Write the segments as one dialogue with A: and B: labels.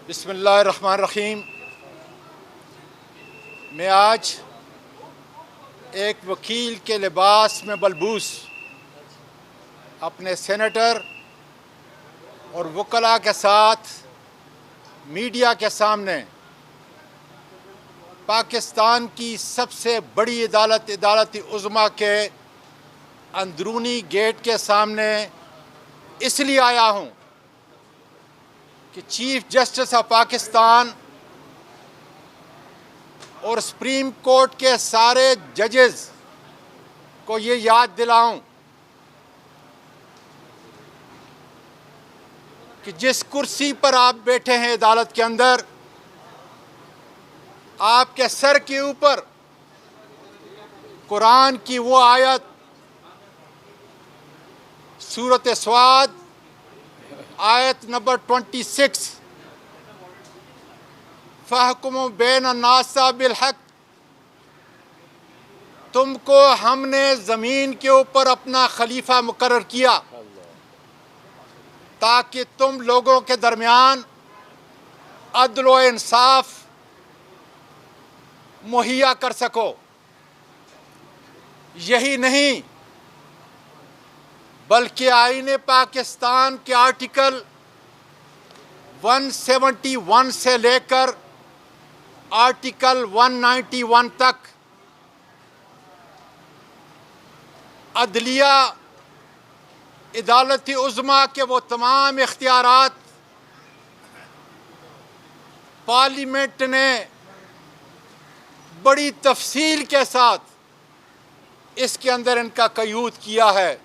A: बिस्मिल्लाहिर्रहमानिर्रहीम। मैं आज एक वकील के लिबास में बलबूस अपने सेनेटर और वकला के साथ मीडिया के सामने पाकिस्तान की सबसे बड़ी अदालत उज़्मा के अंदरूनी गेट के सामने इसलिए आया हूँ कि चीफ जस्टिस ऑफ पाकिस्तान और सुप्रीम कोर्ट के सारे जजेस को ये याद दिलाऊं कि जिस कुर्सी पर आप बैठे हैं अदालत के अंदर, आपके सर के ऊपर कुरान की वो आयत सूरत स्वाद आयत नंबर 26 फ़हकुमु बैन अन्नास बिलहक़, तुमको हमने ज़मीन के ऊपर अपना खलीफा मुकर्रर किया ताकि तुम लोगों के दरमियान अदल व इंसाफ मुहैया कर सको। यही नहीं बल्कि आईन पाकिस्तान के आर्टिकल 171 से लेकर आर्टिकल 191 तक अदलिया अदालत उज़्मा के वो तमाम इख्तियारात पार्लियामेंट ने बड़ी तफसील के साथ इसके अंदर इनका क़यूद किया है।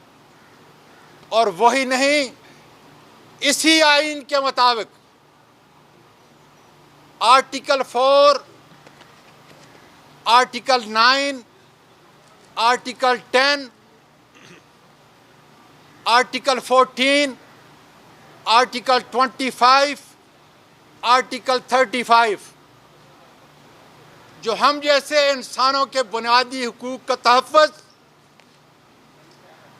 A: और वही नहीं, इसी आइन के मुताबिक article 4, article 9, article 10, article 14, article 25, article 35 जो हम जैसे इंसानों के बुनियादी हुकूक का तहफ़्फ़ुज़,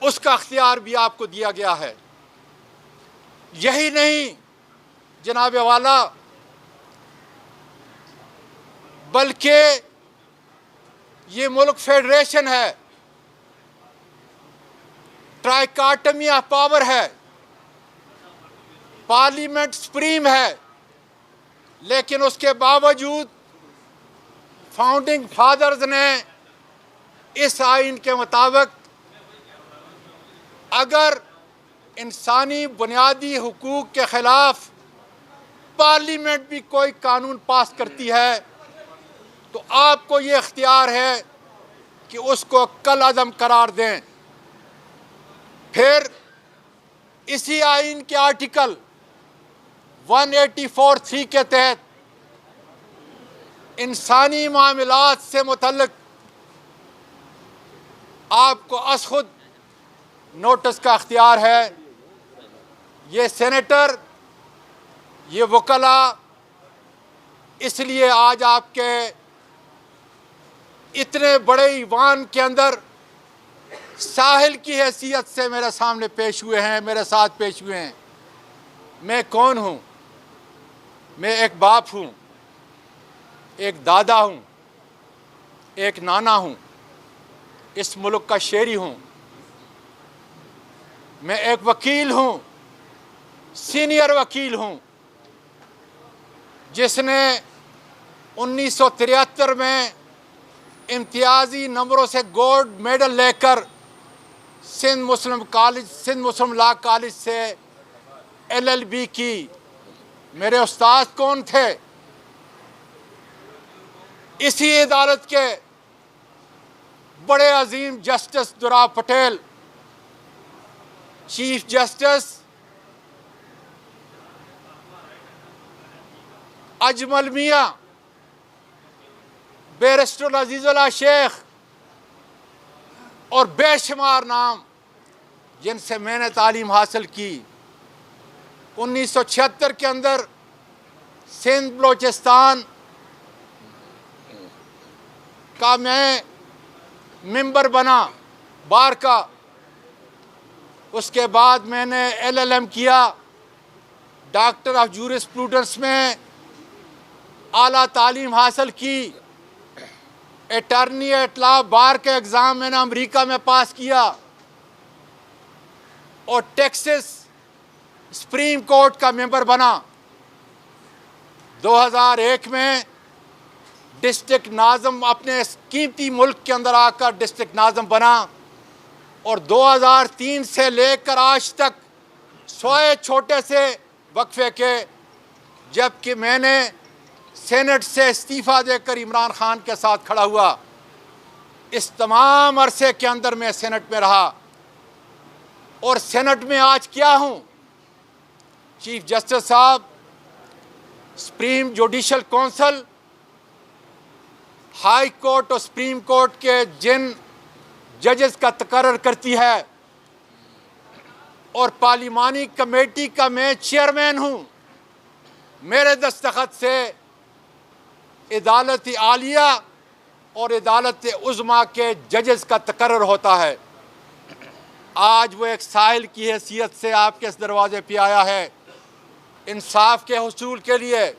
A: उसका अख्तियार भी आपको दिया गया है। यही नहीं जनाब वाला, बल्कि ये मुल्क फेडरेशन है, ट्राइकाटमी ऑफ पावर है, पार्लियामेंट सुप्रीम है, लेकिन उसके बावजूद फाउंडिंग फादर्स ने इस आइन के मुताबिक अगर इंसानी बुनियादी हुकूक के ख़िलाफ़ पार्लियामेंट भी कोई कानून पास करती है तो आपको ये इख्तियार है कि उसको कल अदम करार दें। फिर इसी आइन के आर्टिकल 184(3) के तहत इंसानी मामलात से मुतल्लिक आपको खुद नोटिस का अख्तियार है। ये सेनेटर, ये वकला इसलिए आज आपके इतने बड़े ईवान के अंदर साहिल की हैसियत से मेरे सामने पेश हुए हैं, मेरे साथ पेश हुए हैं। मैं कौन हूँ? मैं एक बाप हूँ, एक दादा हूँ, एक नाना हूँ, इस मुल्क का शेरी हूँ। मैं एक वकील हूँ, सीनियर वकील हूँ, जिसने 1973 में इम्तियाजी नंबरों से गोल्ड मेडल लेकर सिंध मुस्लिम लॉ कॉलेज से LLB की। मेरे उस्ताद कौन थे? इसी अदालत के बड़े अजीम जस्टिस दुरा पटेल, चीफ जस्टिस अजमल मियाँ, बैरिस्टर अजीज़ुल्लाह शेख और बेशुमार नाम जिनसे मैंने तालीम हासिल की। 1976 के अंदर सिंध बलोचिस्तान का मैं मेंबर बना बार का। उसके बाद मैंने LLM किया, डॉक्टर ऑफ जूरिस्प्रूडेंस में आला तालीम हासिल की, अटर्नी एट लॉ बार के एग्ज़ाम मैंने अमेरिका में पास किया और टेक्सास सुप्रीम कोर्ट का मेंबर बना। 2001 में डिस्ट्रिक्ट नाज़म अपने कीमती मुल्क के अंदर आकर डिस्ट्रिक्ट नाज़म बना और 2003 से लेकर आज तक सोए छोटे से वक्फे के, जबकि मैंने सेनेट से इस्तीफ़ा देकर इमरान खान के साथ खड़ा हुआ। इस तमाम अरसे के अंदर मैं सेनेट में रहा और सेनेट में आज क्या हूँ? चीफ जस्टिस साहब, supreme judicial council, high court और सुप्रीम कोर्ट के जिन जजेस का तकर्रर करती है और पार्लिमानी कमेटी का मैं चेयरमैन हूँ। मेरे दस्तखत से अदालत आलिया और अदालत उज़्मा के जजेस का तकर्रर होता है। आज वो एक साहिल की हैसियत से आपके इस दरवाजे पे आया है इंसाफ के हुसूल के लिए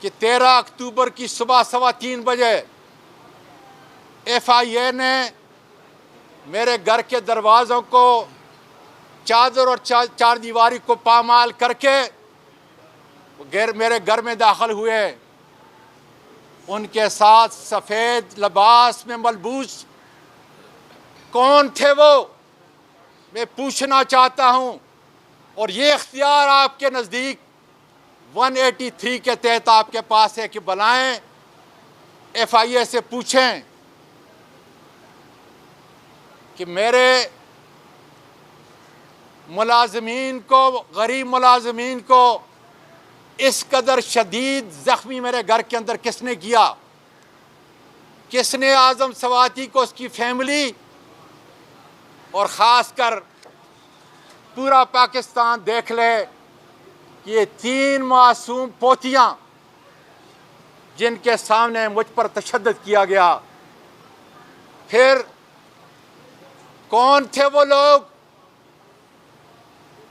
A: कि 13 अक्टूबर की सुबह 3:15 बजे FIA ने मेरे घर के दरवाज़ों को चादर और चार दीवारी को पामाल करके मेरे घर में दाखिल हुए। उनके साथ सफ़ेद लिबास में मलबूस कौन थे वो मैं पूछना चाहता हूँ। और ये इख्तियार आपके नज़दीक 183 के तहत आपके पास है कि बुलाएं, FIA से पूछें कि मेरे मुलाजमीन को, गरीब मुलाजमीन को इस कदर शदीद ज़ख्मी मेरे घर के अंदर किसने किया? किसने आज़म सवाती को, उसकी फैमिली और ख़ास कर पूरा पाकिस्तान देख ले ये 3 मासूम पोतियाँ जिनके सामने मुझ पर तशद्दुद किया गया। फिर कौन थे वो लोग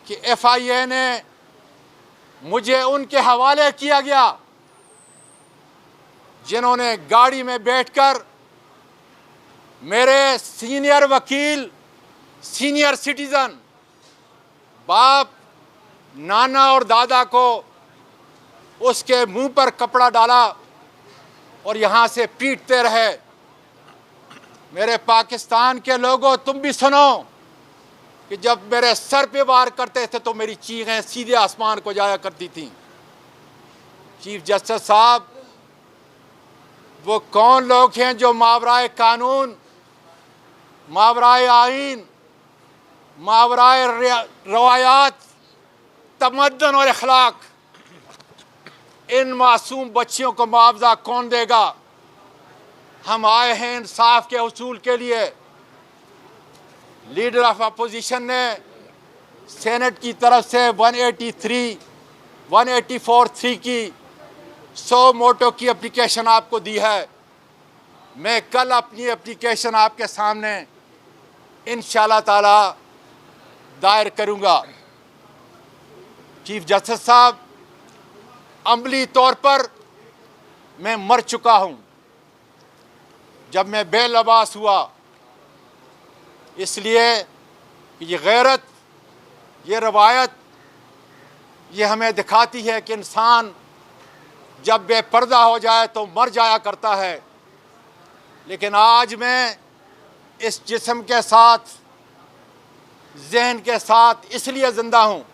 A: कि FIA ने मुझे उनके हवाले किया गया जिन्होंने गाड़ी में बैठकर मेरे सीनियर वकील, सीनियर सिटीज़न, बाप, नाना और दादा को उसके मुंह पर कपड़ा डाला और यहाँ से पीटते रहे। मेरे पाकिस्तान के लोगों, तुम भी सुनो कि जब मेरे सर पे वार करते थे तो मेरी चीखें सीधे आसमान को जाया करती थीं। चीफ जस्टिस साहब, वो कौन लोग हैं जो मावराए कानून, मावराए आईन, मावराए रवायात, तमद्दन और अखलाक, इन मासूम बच्चियों को मुआवजा कौन देगा? हम आए हैं इंसाफ के उसूल के लिए। लीडर ऑफ अपोजिशन ने सेनेट की तरफ से 184(3) की 100 मोटो की एप्लीकेशन आपको दी है। मैं कल अपनी एप्लीकेशन आपके सामने इंशाअल्लाह ताला दायर करूँगा। चीफ जस्टिस साहब, अमली तौर पर मैं मर चुका हूँ जब मैं बेलबास हुआ, इसलिए ये गैरत, ये रवायत, ये हमें दिखाती है कि इंसान जब बेपर्दा हो जाए तो मर जाया करता है। लेकिन आज मैं इस जिस्म के साथ, जहन के साथ इसलिए ज़िंदा हूँ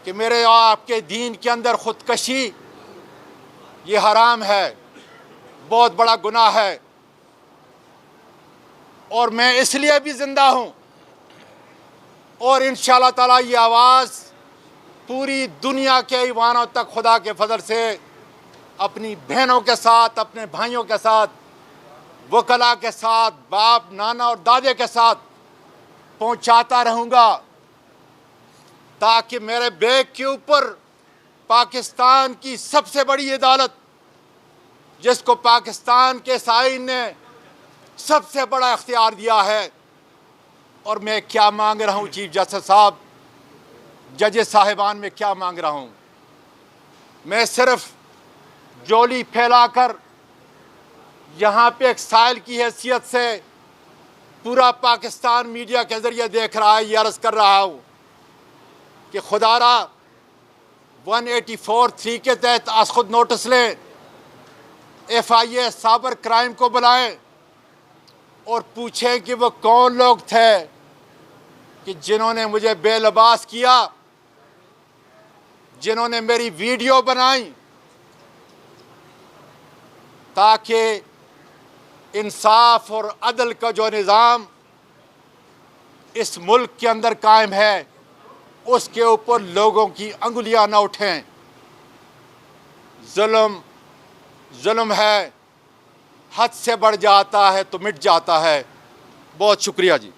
A: कि मेरे आपके दीन के अंदर ख़ुदकशी ये हराम है, बहुत बड़ा गुनाह है। और मैं इसलिए भी ज़िंदा हूँ और इंशाअल्लाह ताला ये आवाज़ पूरी दुनिया के ईवानों तक खुदा के फजल से अपनी बहनों के साथ, अपने भाइयों के साथ, वकला के साथ, बाप, नाना और दादे के साथ पहुँचाता रहूँगा ताकि मेरे बैग के ऊपर पाकिस्तान की सबसे बड़ी अदालत, जिसको पाकिस्तान के आईन ने सबसे बड़ा इख्तियार दिया है, और मैं क्या मांग रहा हूँ चीफ जस्टिस साहब, जज साहिबान में क्या मांग रहा हूँ। मैं सिर्फ जोली फैलाकर यहाँ पे एक साइल की हैसियत से पूरा पाकिस्तान मीडिया के ज़रिए देख रहा है, ये अर्ज़ कर रहा हूँ कि खुदारा 184(3) के तहत आज खुद नोटिस लें, FIA साइबर क्राइम को बुलाएं और पूछें कि वो कौन लोग थे कि जिन्होंने मुझे बेलबास किया, जिन्होंने मेरी वीडियो बनाई, ताकि इंसाफ और अदल का जो निज़ाम इस मुल्क के अंदर कायम है उसके ऊपर लोगों की अंगुलियां न उठें। जुल्म है, हद से बढ़ जाता है तो मिट जाता है। बहुत शुक्रिया जी।